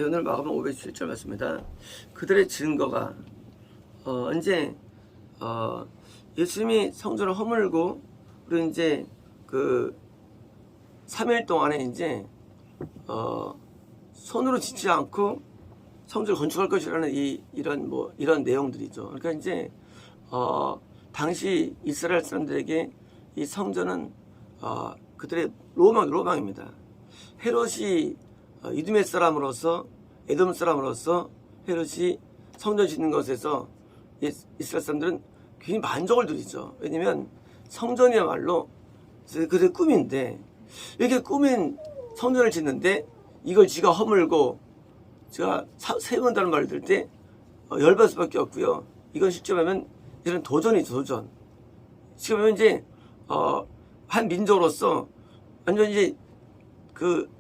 오늘 마가복음 517절 말씀입니다. 그들의 증거가 이제 예수님이 성전을 허물고 그리고 이제 그 3일 동안에 이제 손으로 짓지 않고 성전을 건축할 것이라는 이런 내용들이죠. 그러니까 이제 당시 이스라엘 사람들에게 이 성전은 그들의 로망입니다. 헤롯이 이두메 사람으로서 에돔 사람으로서 헤롯이 성전 짓는 것에서 이스라엘 사람들은 굉장히 만족을 누리죠. 왜냐면 성전이야말로 그들의 꿈인데 이렇게 꾸민 성전을 짓는데 이걸 지가 허물고 제가 세운다는 말을 들을 때 열받을 수밖에 없고요. 이건 실제 하면 이런 도전이죠, 도전. 지금 하면 이제 한 민족으로서 완전 이제 그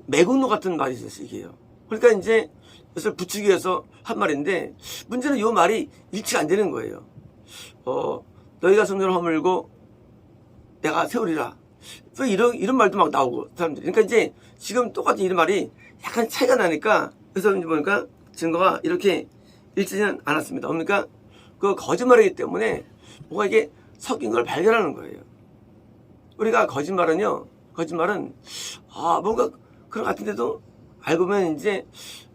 매국노 같은 말이 있었어요, 이게요. 그러니까 이제 이것을 부추기 위해서 한 말인데 문제는 이 말이 일치가 안 되는 거예요. 너희가 성전을 허물고 내가 세우리라. 왜 이런 말도 막 나오고 사람들이. 그러니까 이제 지금 똑같은 이런 말이 약간 차이가 나니까 그래서 이제 보니까 증거가 이렇게 일치는 않았습니다. 그러니까 그 거짓말이기 때문에 뭐가 이게 섞인 걸 발견하는 거예요. 우리가 거짓말은 뭔가 그런 것 같은데도 알고 보면 이제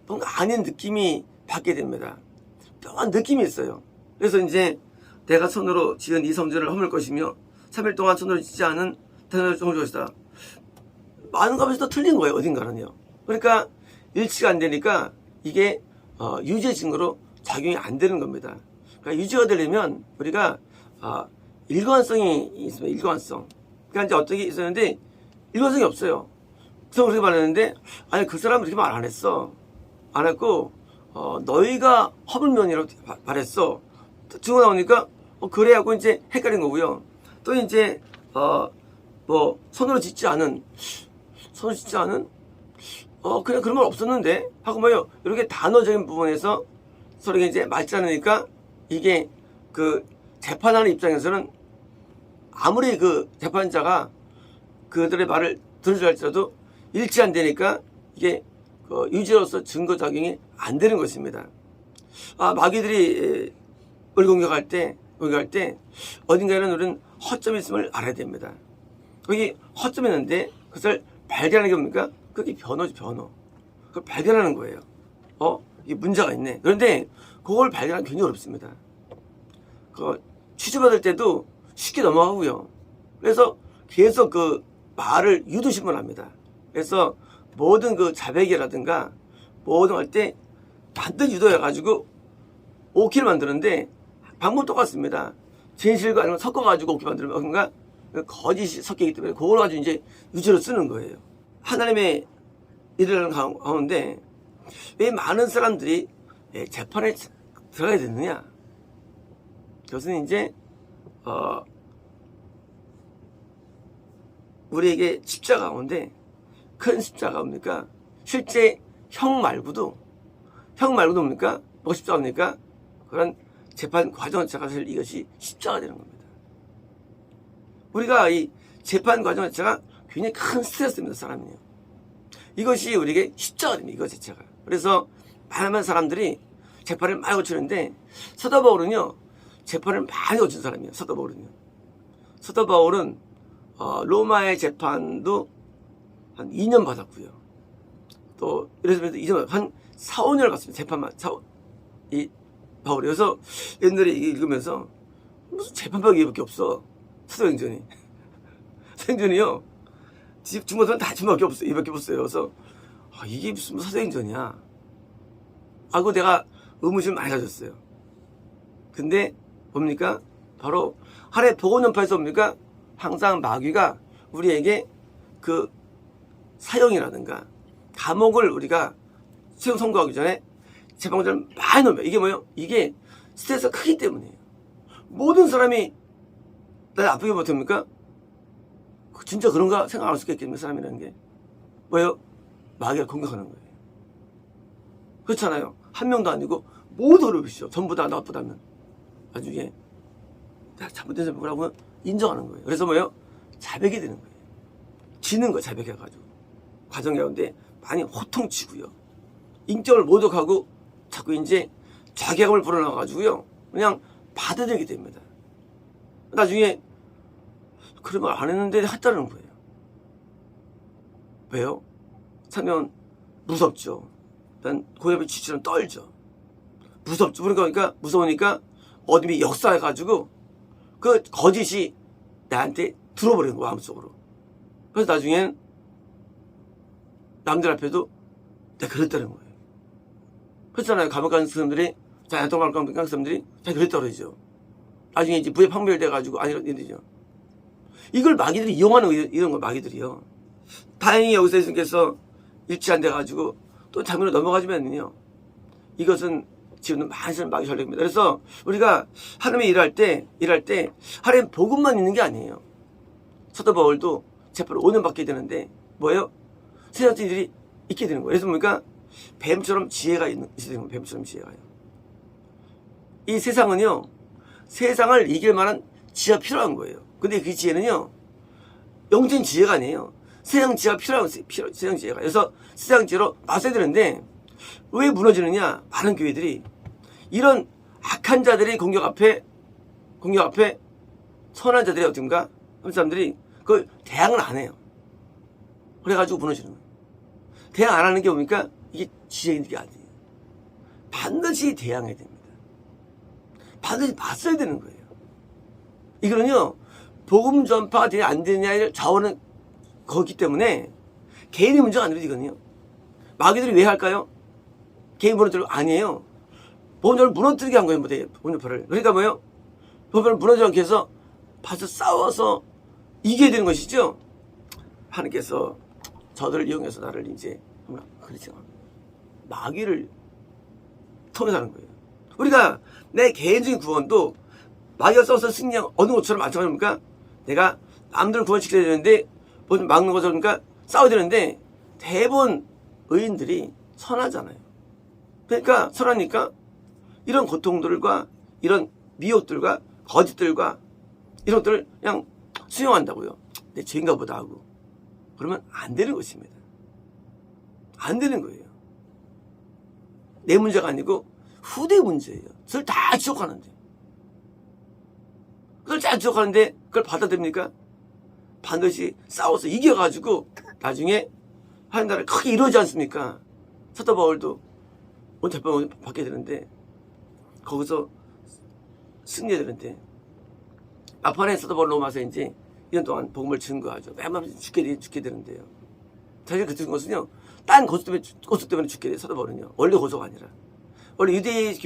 뭔가 아닌 느낌이 받게 됩니다. 묘한 느낌이 있어요. 그래서 이제 내가 손으로 지은 이 성전을 허물 것이며 3일 동안 손으로 짓지 않은 단을 정할 것이다. 많은 값에서 틀린 거예요, 어딘가는요. 그러니까 일치가 안 되니까 이게 유죄 증거로 작용이 안 되는 겁니다. 그러니까 유죄가 되려면 우리가 일관성이 있습니다. 일관성. 그러니까 이제 어떻게 있었는데 일관성이 없어요. 그래서 그렇게 말했는데 아니 그 사람은 그렇게 말 안 했어. 안 했고 너희가 허물면이라고 말했어. 증거 나오니까 그래 하고 이제 헷갈린 거고요. 또 이제 뭐 손으로 짓지 않은 그냥 그런 말 없었는데 하고 뭐요. 이렇게 단어적인 부분에서 서로 이제 맞지 않으니까 이게 그 재판하는 입장에서는 아무리 그 재판자가 그들의 말을 들으려 할지라도 일치 안 되니까 이게 유죄로서 증거 작용이 안 되는 것입니다. 마귀들이 우리 공격할 때 어딘가에는 우리는 허점이 있음을 알아야 됩니다. 거기 허점이 있는데 그것을 발견하는 게 뭡니까? 그게 변호지, 변호. 그걸 발견하는 거예요. 이게 문제가 있네. 그런데 그걸 발견하기 굉장히 어렵습니다. 취조받을 때도 쉽게 넘어가고요. 그래서 계속 그 말을 유도신문합니다. 그래서 모든 그 자백이라든가 모든 할 때 반드시 유도해가지고 오키를 만드는데 방법 똑같습니다. 진실과 아니면 섞어가지고 오키 만들면 뭔가 거짓이 섞이기 때문에 그걸 가지고 이제 유죄로 쓰는 거예요. 하나님의 일을 하는 가운데 왜 많은 사람들이 재판에 들어가야 되느냐? 그것은 이제 우리에게 십자가 가운데 큰 십자가 뭡니까? 실제 형 말고도 뭡니까? 뭐가 십자가입니까? 그런 재판 과정 자체가 사실 이것이 십자가 되는 겁니다. 우리가 이 재판 과정 자체가 굉장히 큰 스트레스입니다, 사람이요. 이것이 우리에게 십자가 됩니다, 이것 자체가. 그래서 많은 사람들이 재판을 많이 거치는데 사도 바울은요, 재판을 많이 거친 사람이에요, 사도 바울은요. 사도 바울은 로마의 재판도 한 2년 받았고요. 또 이래서 한 4, 5년을 갔습니다. 재판만. 이 바울이. 그래서 옛날에 읽으면서 무슨 재판밖에 이밖에 없어. 사도행전이. 사도행전이요. 중고사는 다 이밖에 없어요. 이밖에 없어요. 그래서 이게 무슨 사도행전이야. 하고 내가 의무심 많이 가졌어요. 근데 뭡니까? 바로 하나의 복음전파에서 뭡니까? 항상 마귀가 우리에게 그 사형이라든가 감옥을 우리가 최후 선고하기 전에 재판관을 많이 넣으면 이게 뭐예요? 이게 스트레스가 크기 때문이에요. 모든 사람이 나를 아프게 못합니까? 진짜 그런가 생각할 수 있겠네요. 사람이라는 게 뭐예요? 마귀를 공격하는 거예요. 그렇잖아요. 한 명도 아니고 모두 어려우시죠. 전부 다 나쁘다면 나중에 내가 잘못된 사람이라고 인정하는 거예요. 그래서 뭐예요? 자백이 되는 거예요. 지는 거 자백해가지고 과정 가운데 많이 호통치고요. 인격을 모독하고 자꾸 이제 자괴감을 불어넣어가지고요. 그냥 받아들이게 됩니다. 나중에 그런 말 안 했는데 했다는 거예요. 왜요? 참면 무섭죠. 일단 고엽의 취처럼 떨죠. 무섭죠. 그러니까 무서우니까 어둠이 역사해가지고 그 거짓이 나한테 들어버리는 거야, 마음속으로. 그래서 나중엔 남들 앞에도 내가 그랬다는 거예요. 그렇잖아요. 감옥 가는 사람들이, 자, 동감 가는 사람들이 다 그랬다고 그러죠. 나중에 이제 부에 판별돼가지고 아니라 이러죠. 이걸 마귀들이 이용하는 거예요. 이런 거 마귀들이요. 다행히 여기서 예수님께서 일치 안 돼가지고 또 장면으로 넘어가지면요. 이것은 지금은 많은 마귀 전략입니다. 그래서 우리가 하나님의 일할 때 하나님 복음만 있는 게 아니에요. 사도 바울도 재판을 5년 받게 되는데 뭐예요? 세상적인 일이 있게 되는 거예요. 그래서 뭡니까? 뱀처럼 지혜가 있어야 되는 거예요. 뱀처럼 지혜가요. 이 세상은요. 세상을 이길 만한 지혜가 필요한 거예요. 근데 그 지혜는요. 영적인 지혜가 아니에요. 세상 지혜가 필요한 거예요. 세상 지혜가. 그래서 세상 지혜로 맞서야 되는데 왜 무너지느냐? 많은 교회들이 이런 악한 자들의 공격 앞에 선한 자들이 어떤가? 한 사람들이 그걸 대항을 안 해요. 그래가지고 무너지는 거예요. 대항 안 하는 게 뭡니까? 이게 지혜 있는 게 아니에요. 반드시 대항해야 됩니다. 반드시 맞서야 되는 거예요. 이거는요, 복음 전파가 되냐 안 되냐를 좌우하는 거기 때문에 개인의 문제가 아니라 이거는요. 마귀들이 왜 할까요? 개인 무너뜨리고 아니에요. 복음전을 무너뜨리게 한 거예요, 복음 전파를. 그러니까 뭐예요? 복음전을 무너지지 않게 해서 봐서 싸워서 이겨야 되는 것이죠. 하나님께서 저들을 이용해서 나를 이제 그렇죠. 마귀를 통해서 하는 거예요. 우리가 내 개인적인 구원도 마귀가 싸워서 승리한 어느 것처럼 마찬가지입니까? 내가 남들을 구원시켜야 되는데 뭐 막는 것처럼 그러니까 싸워야 되는데 대부분 의인들이 선하잖아요. 그러니까 선하니까 이런 고통들과 이런 미혹들과 거짓들과 이런 것들을 그냥 수용한다고요. 내 죄인가 보다 하고. 그러면 안 되는 것입니다. 안 되는 거예요. 내 문제가 아니고 후대의 문제예요. 그걸 다 지적하는데. 그걸 다 지적하는데 그걸 받아들입니까? 반드시 싸워서 이겨가지고 나중에 하는 나라를 크게 이루어지지 않습니까? 사도 바울도 오늘 재판을 받게 되는데 거기서 승리해야 되는데 막판에 사도 바울 로마서 이제 1년 동안 복음을 증거하죠. 매번 죽게 되는데요. 사실 그 죽은 것은요. 딴 고소 때문에 죽게 돼요. 사도 바울은요. 원래 고소가 아니라. 원래 유대의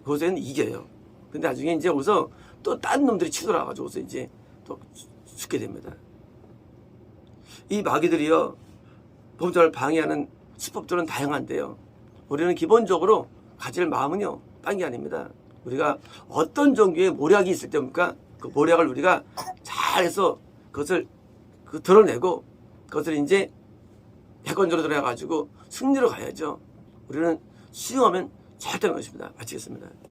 고소는 이겨요. 근데 나중에 이제 거기서 또 딴 놈들이 치돌아가지고 이제 또 죽게 됩니다. 이 마귀들이요. 복음전을 방해하는 수법들은 다양한데요. 우리는 기본적으로 가질 마음은요. 딴 게 아닙니다. 우리가 어떤 종교의 모략이 있을 때입니까? 그 모략을 우리가 잘해서 그것을 드러내고 그것을 이제 객관적으로 들어가지고 승리로 가야죠. 우리는 수용하면 잘 되는 것입니다. 마치겠습니다.